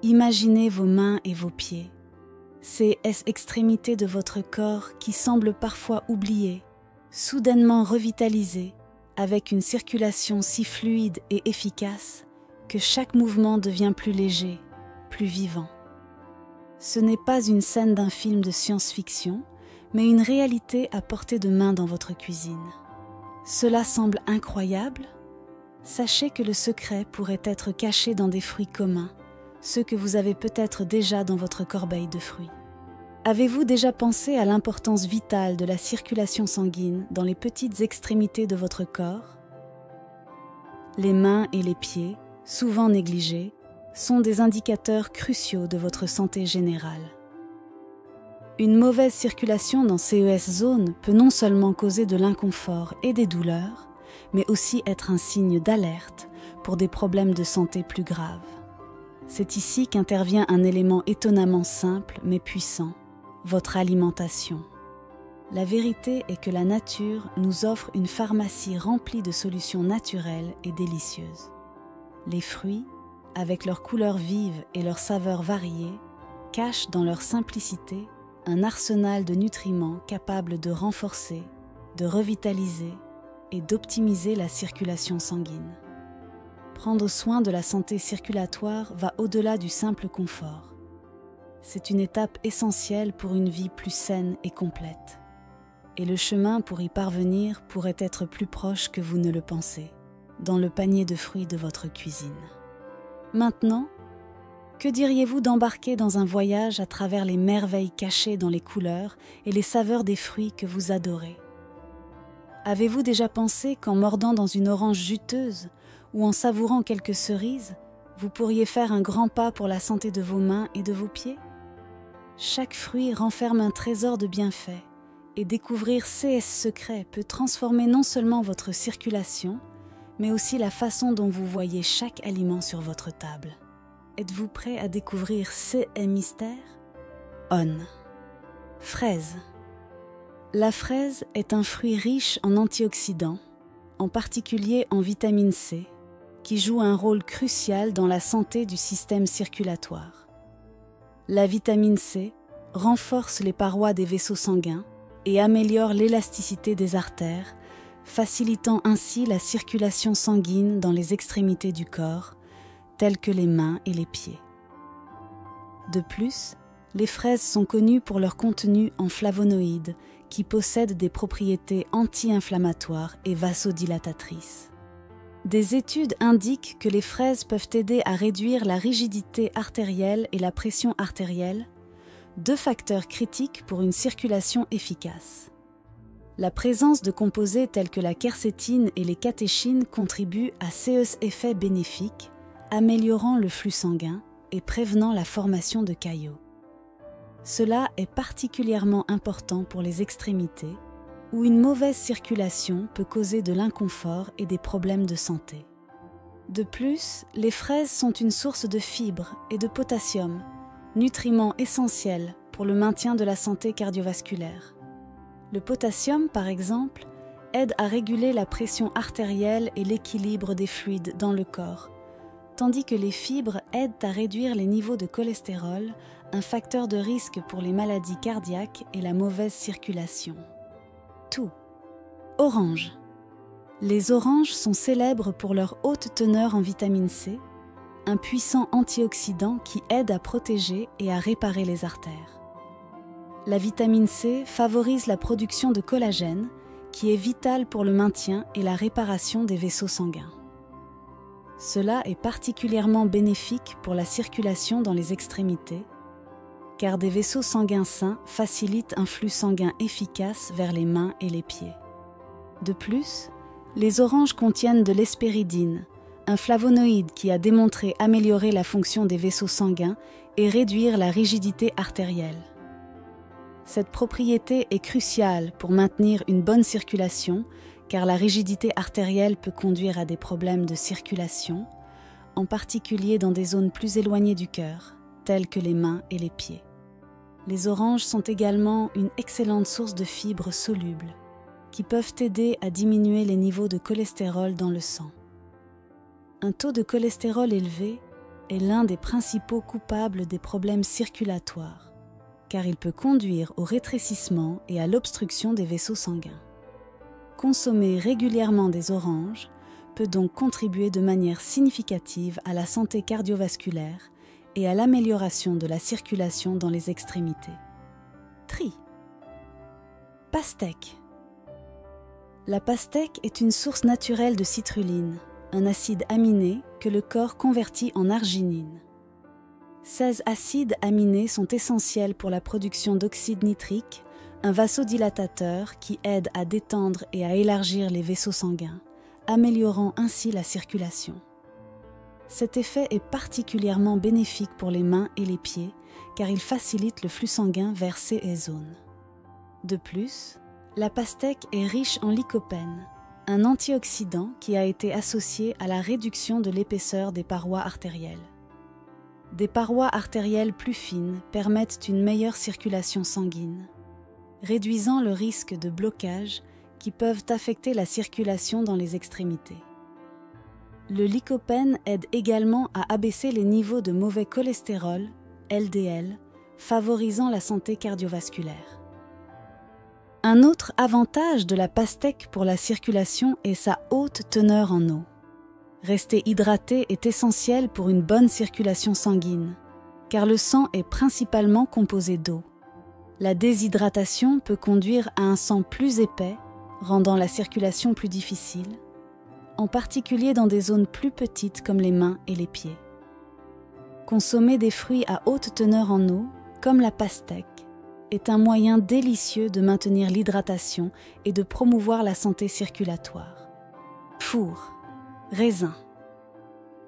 Imaginez vos mains et vos pieds, ces extrémités de votre corps qui semblent parfois oubliées, soudainement revitalisées, avec une circulation si fluide et efficace que chaque mouvement devient plus léger, plus vivant. Ce n'est pas une scène d'un film de science-fiction, mais une réalité à portée de main dans votre cuisine. Cela semble incroyable? Sachez que le secret pourrait être caché dans des fruits communs, ceux que vous avez peut-être déjà dans votre corbeille de fruits. Avez-vous déjà pensé à l'importance vitale de la circulation sanguine dans les petites extrémités de votre corps? Les mains et les pieds, souvent négligés, sont des indicateurs cruciaux de votre santé générale. Une mauvaise circulation dans ces zones peut non seulement causer de l'inconfort et des douleurs, mais aussi être un signe d'alerte pour des problèmes de santé plus graves. C'est ici qu'intervient un élément étonnamment simple mais puissant, votre alimentation. La vérité est que la nature nous offre une pharmacie remplie de solutions naturelles et délicieuses. Les fruits, avec leurs couleurs vives et leurs saveurs variées, cachent dans leur simplicité un arsenal de nutriments capables de renforcer, de revitaliser et d'optimiser la circulation sanguine. Prendre soin de la santé circulatoire va au-delà du simple confort. C'est une étape essentielle pour une vie plus saine et complète. Et le chemin pour y parvenir pourrait être plus proche que vous ne le pensez, dans le panier de fruits de votre cuisine. Maintenant, que diriez-vous d'embarquer dans un voyage à travers les merveilles cachées dans les couleurs et les saveurs des fruits que vous adorez? Avez-vous déjà pensé qu'en mordant dans une orange juteuse ou en savourant quelques cerises, vous pourriez faire un grand pas pour la santé de vos mains et de vos pieds? Chaque fruit renferme un trésor de bienfaits et découvrir ces secrets peut transformer non seulement votre circulation, mais aussi la façon dont vous voyez chaque aliment sur votre table. Êtes-vous prêt à découvrir ces mystères? Fraise. La fraise est un fruit riche en antioxydants, en particulier en vitamine C, qui joue un rôle crucial dans la santé du système circulatoire. La vitamine C renforce les parois des vaisseaux sanguins et améliore l'élasticité des artères, facilitant ainsi la circulation sanguine dans les extrémités du corps, telles que les mains et les pieds. De plus, les fraises sont connues pour leur contenu en flavonoïdes qui possèdent des propriétés anti-inflammatoires et vasodilatatrices. Des études indiquent que les fraises peuvent aider à réduire la rigidité artérielle et la pression artérielle, deux facteurs critiques pour une circulation efficace. La présence de composés tels que la quercétine et les catéchines contribue à ces effets bénéfiques, améliorant le flux sanguin et prévenant la formation de caillots. Cela est particulièrement important pour les extrémités, où une mauvaise circulation peut causer de l'inconfort et des problèmes de santé. De plus, les fraises sont une source de fibres et de potassium, nutriments essentiels pour le maintien de la santé cardiovasculaire. Le potassium, par exemple, aide à réguler la pression artérielle et l'équilibre des fluides dans le corps, tandis que les fibres aident à réduire les niveaux de cholestérol, un facteur de risque pour les maladies cardiaques et la mauvaise circulation. Orange. Les oranges sont célèbres pour leur haute teneur en vitamine C, un puissant antioxydant qui aide à protéger et à réparer les artères. La vitamine C favorise la production de collagène, qui est vital pour le maintien et la réparation des vaisseaux sanguins. Cela est particulièrement bénéfique pour la circulation dans les extrémités, car des vaisseaux sanguins sains facilitent un flux sanguin efficace vers les mains et les pieds. De plus, les oranges contiennent de l'hespéridine, un flavonoïde qui a démontré améliorer la fonction des vaisseaux sanguins et réduire la rigidité artérielle. Cette propriété est cruciale pour maintenir une bonne circulation, car la rigidité artérielle peut conduire à des problèmes de circulation, en particulier dans des zones plus éloignées du cœur, telles que les mains et les pieds. Les oranges sont également une excellente source de fibres solubles, qui peuvent aider à diminuer les niveaux de cholestérol dans le sang. Un taux de cholestérol élevé est l'un des principaux coupables des problèmes circulatoires, car il peut conduire au rétrécissement et à l'obstruction des vaisseaux sanguins. Consommer régulièrement des oranges peut donc contribuer de manière significative à la santé cardiovasculaire et à l'amélioration de la circulation dans les extrémités. Tri. Pastèque. La pastèque est une source naturelle de citrulline, un acide aminé que le corps convertit en arginine. 16 acides aminés sont essentiels pour la production d'oxyde nitrique, un vasodilatateur qui aide à détendre et à élargir les vaisseaux sanguins, améliorant ainsi la circulation. Cet effet est particulièrement bénéfique pour les mains et les pieds, car il facilite le flux sanguin vers ces zones. De plus, la pastèque est riche en lycopène, un antioxydant qui a été associé à la réduction de l'épaisseur des parois artérielles. Des parois artérielles plus fines permettent une meilleure circulation sanguine, réduisant le risque de blocage qui peuvent affecter la circulation dans les extrémités. Le lycopène aide également à abaisser les niveaux de mauvais cholestérol, LDL, favorisant la santé cardiovasculaire. Un autre avantage de la pastèque pour la circulation est sa haute teneur en eau. Rester hydraté est essentiel pour une bonne circulation sanguine, car le sang est principalement composé d'eau. La déshydratation peut conduire à un sang plus épais, rendant la circulation plus difficile, en particulier dans des zones plus petites comme les mains et les pieds. Consommer des fruits à haute teneur en eau, comme la pastèque, est un moyen délicieux de maintenir l'hydratation et de promouvoir la santé circulatoire. Four. Raisins.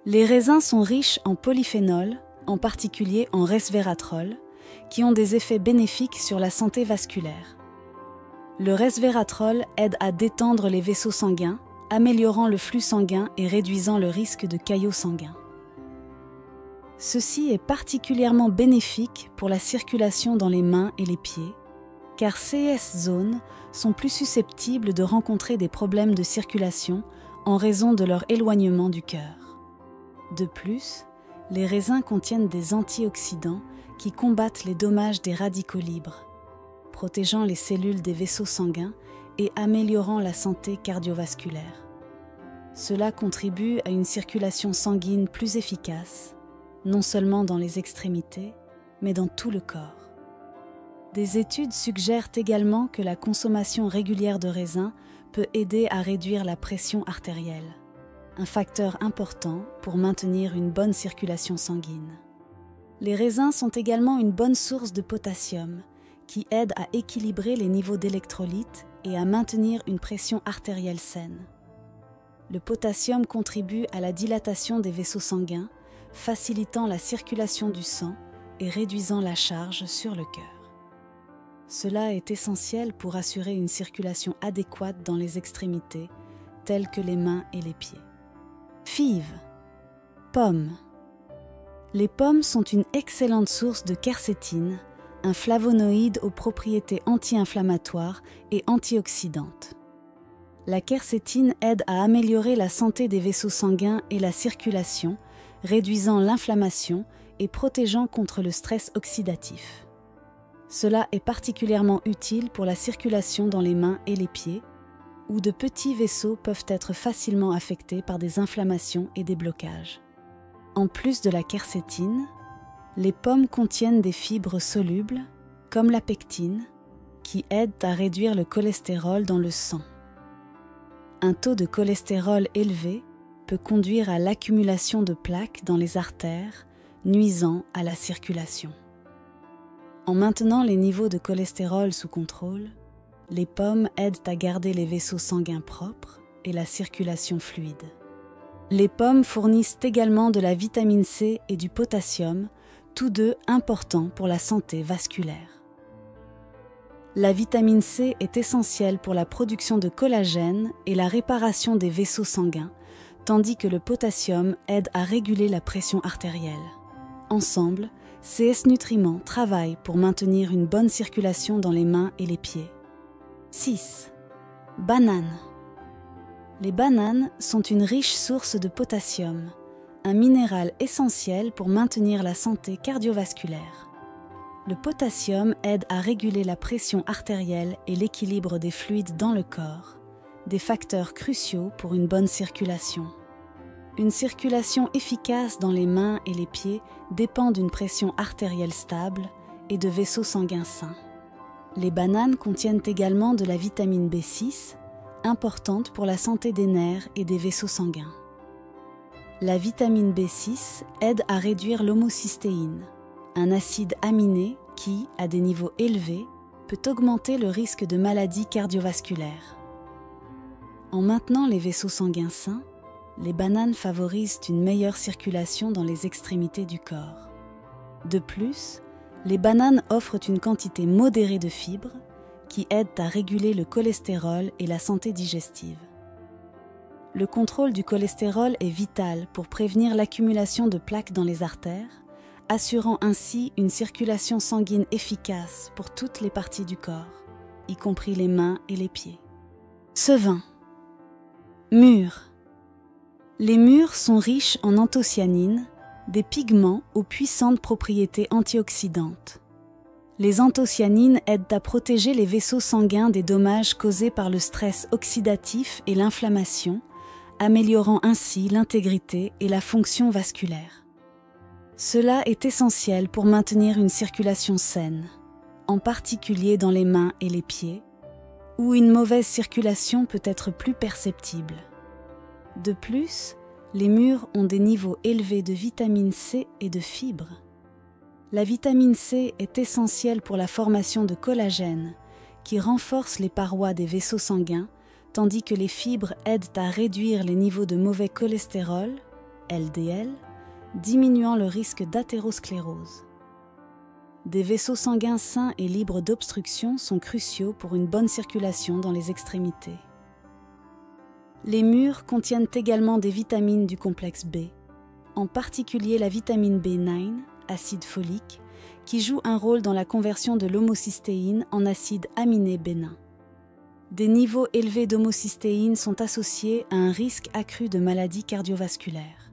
Les raisins sont riches en polyphénols, en particulier en resveratrol, qui ont des effets bénéfiques sur la santé vasculaire. Le resveratrol aide à détendre les vaisseaux sanguins, améliorant le flux sanguin et réduisant le risque de caillots sanguins. Ceci est particulièrement bénéfique pour la circulation dans les mains et les pieds, car ces zones sont plus susceptibles de rencontrer des problèmes de circulation en raison de leur éloignement du cœur. De plus, les raisins contiennent des antioxydants qui combattent les dommages des radicaux libres, protégeant les cellules des vaisseaux sanguins et améliorant la santé cardiovasculaire. Cela contribue à une circulation sanguine plus efficace, non seulement dans les extrémités, mais dans tout le corps. Des études suggèrent également que la consommation régulière de raisins peut aider à réduire la pression artérielle, un facteur important pour maintenir une bonne circulation sanguine. Les raisins sont également une bonne source de potassium, qui aide à équilibrer les niveaux d'électrolytes et à maintenir une pression artérielle saine. Le potassium contribue à la dilatation des vaisseaux sanguins, facilitant la circulation du sang et réduisant la charge sur le cœur. Cela est essentiel pour assurer une circulation adéquate dans les extrémités, telles que les mains et les pieds. Fives. Pommes. Les pommes sont une excellente source de quercétine, un flavonoïde aux propriétés anti-inflammatoires et antioxydantes. La quercétine aide à améliorer la santé des vaisseaux sanguins et la circulation, réduisant l'inflammation et protégeant contre le stress oxydatif. Cela est particulièrement utile pour la circulation dans les mains et les pieds, où de petits vaisseaux peuvent être facilement affectés par des inflammations et des blocages. En plus de la quercétine, les pommes contiennent des fibres solubles, comme la pectine, qui aident à réduire le cholestérol dans le sang. Un taux de cholestérol élevé peut conduire à l'accumulation de plaques dans les artères, nuisant à la circulation. En maintenant les niveaux de cholestérol sous contrôle, les pommes aident à garder les vaisseaux sanguins propres et la circulation fluide. Les pommes fournissent également de la vitamine C et du potassium, tous deux importants pour la santé vasculaire. La vitamine C est essentielle pour la production de collagène et la réparation des vaisseaux sanguins, tandis que le potassium aide à réguler la pression artérielle. Ensemble, ces nutriments travaillent pour maintenir une bonne circulation dans les mains et les pieds. 6. Bananes. Les bananes sont une riche source de potassium, un minéral essentiel pour maintenir la santé cardiovasculaire. Le potassium aide à réguler la pression artérielle et l'équilibre des fluides dans le corps, des facteurs cruciaux pour une bonne circulation. Une circulation efficace dans les mains et les pieds dépend d'une pression artérielle stable et de vaisseaux sanguins sains. Les bananes contiennent également de la vitamine B6, importante pour la santé des nerfs et des vaisseaux sanguins. La vitamine B6 aide à réduire l'homocystéine, un acide aminé qui, à des niveaux élevés, peut augmenter le risque de maladies cardiovasculaires. En maintenant les vaisseaux sanguins sains, les bananes favorisent une meilleure circulation dans les extrémités du corps. De plus, les bananes offrent une quantité modérée de fibres qui aident à réguler le cholestérol et la santé digestive. Le contrôle du cholestérol est vital pour prévenir l'accumulation de plaques dans les artères, assurant ainsi une circulation sanguine efficace pour toutes les parties du corps, y compris les mains et les pieds. Sevin. Mûres. Les mûres sont riches en anthocyanines, des pigments aux puissantes propriétés antioxydantes. Les anthocyanines aident à protéger les vaisseaux sanguins des dommages causés par le stress oxydatif et l'inflammation, améliorant ainsi l'intégrité et la fonction vasculaire. Cela est essentiel pour maintenir une circulation saine, en particulier dans les mains et les pieds, où une mauvaise circulation peut être plus perceptible. De plus, les mûres ont des niveaux élevés de vitamine C et de fibres. La vitamine C est essentielle pour la formation de collagène, qui renforce les parois des vaisseaux sanguins, tandis que les fibres aident à réduire les niveaux de mauvais cholestérol, LDL, diminuant le risque d'athérosclérose. Des vaisseaux sanguins sains et libres d'obstruction sont cruciaux pour une bonne circulation dans les extrémités. Les mûres contiennent également des vitamines du complexe B, en particulier la vitamine B9, acide folique, qui joue un rôle dans la conversion de l'homocystéine en acide aminé bénin. Des niveaux élevés d'homocystéine sont associés à un risque accru de maladies cardiovasculaires.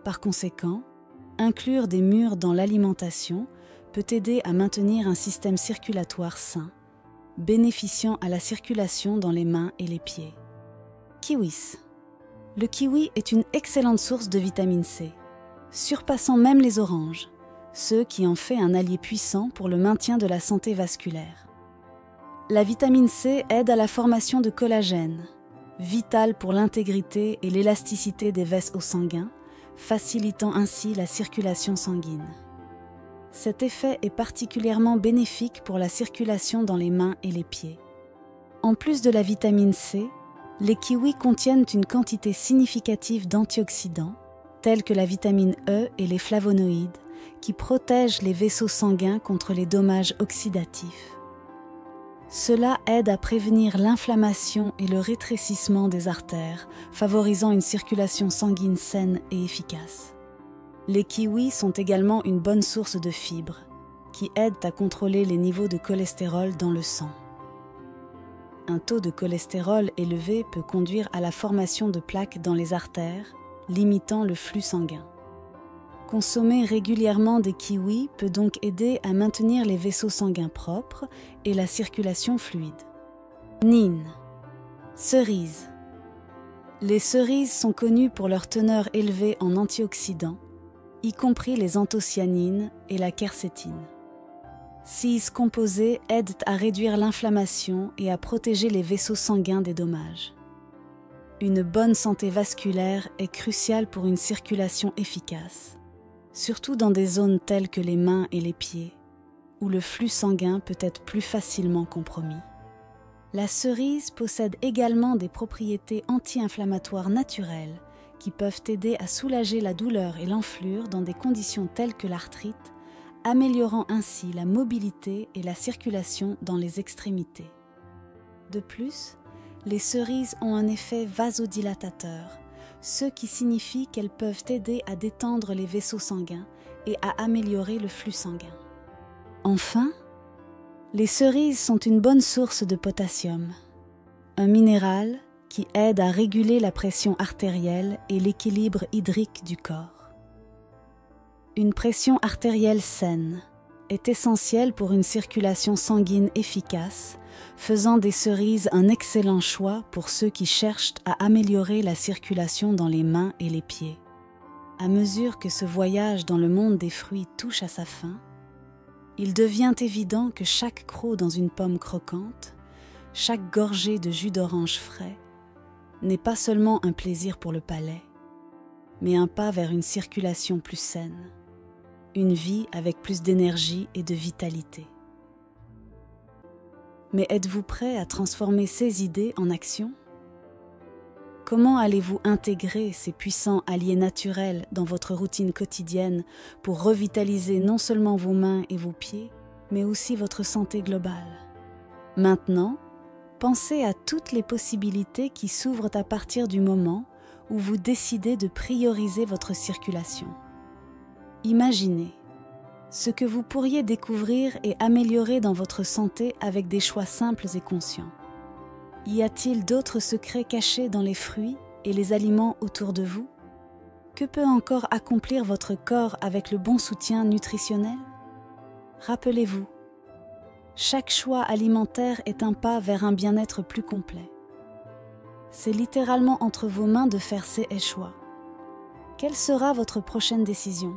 Par conséquent, inclure des mûres dans l'alimentation peut aider à maintenir un système circulatoire sain, bénéficiant à la circulation dans les mains et les pieds. Kiwis. Le kiwi est une excellente source de vitamine C, surpassant même les oranges, ce qui en fait un allié puissant pour le maintien de la santé vasculaire. La vitamine C aide à la formation de collagène, vital pour l'intégrité et l'élasticité des vaisseaux sanguins, facilitant ainsi la circulation sanguine. Cet effet est particulièrement bénéfique pour la circulation dans les mains et les pieds. En plus de la vitamine C, les kiwis contiennent une quantité significative d'antioxydants, tels que la vitamine E et les flavonoïdes, qui protègent les vaisseaux sanguins contre les dommages oxydatifs. Cela aide à prévenir l'inflammation et le rétrécissement des artères, favorisant une circulation sanguine saine et efficace. Les kiwis sont également une bonne source de fibres, qui aident à contrôler les niveaux de cholestérol dans le sang. Un taux de cholestérol élevé peut conduire à la formation de plaques dans les artères, limitant le flux sanguin. Consommer régulièrement des kiwis peut donc aider à maintenir les vaisseaux sanguins propres et la circulation fluide. Nin. Cerises. Les cerises sont connues pour leur teneur élevée en antioxydants, y compris les anthocyanines et la quercétine. Ces composés aident à réduire l'inflammation et à protéger les vaisseaux sanguins des dommages. Une bonne santé vasculaire est cruciale pour une circulation efficace, surtout dans des zones telles que les mains et les pieds, où le flux sanguin peut être plus facilement compromis. La cerise possède également des propriétés anti-inflammatoires naturelles qui peuvent aider à soulager la douleur et l'enflure dans des conditions telles que l'arthrite, améliorant ainsi la mobilité et la circulation dans les extrémités. De plus, les cerises ont un effet vasodilatateur, ce qui signifie qu'elles peuvent aider à détendre les vaisseaux sanguins et à améliorer le flux sanguin. Enfin, les cerises sont une bonne source de potassium, un minéral qui aide à réguler la pression artérielle et l'équilibre hydrique du corps. Une pression artérielle saine est essentielle pour une circulation sanguine efficace, faisant des cerises un excellent choix pour ceux qui cherchent à améliorer la circulation dans les mains et les pieds. À mesure que ce voyage dans le monde des fruits touche à sa fin, il devient évident que chaque croc dans une pomme croquante, chaque gorgée de jus d'orange frais, n'est pas seulement un plaisir pour le palais, mais un pas vers une circulation plus saine, une vie avec plus d'énergie et de vitalité. Mais êtes-vous prêt à transformer ces idées en action ? Comment allez-vous intégrer ces puissants alliés naturels dans votre routine quotidienne pour revitaliser non seulement vos mains et vos pieds, mais aussi votre santé globale ? Maintenant, pensez à toutes les possibilités qui s'ouvrent à partir du moment où vous décidez de prioriser votre circulation. Imaginez ce que vous pourriez découvrir et améliorer dans votre santé avec des choix simples et conscients. Y a-t-il d'autres secrets cachés dans les fruits et les aliments autour de vous ? Que peut encore accomplir votre corps avec le bon soutien nutritionnel ? Rappelez-vous, chaque choix alimentaire est un pas vers un bien-être plus complet. C'est littéralement entre vos mains de faire ces choix. Quelle sera votre prochaine décision ?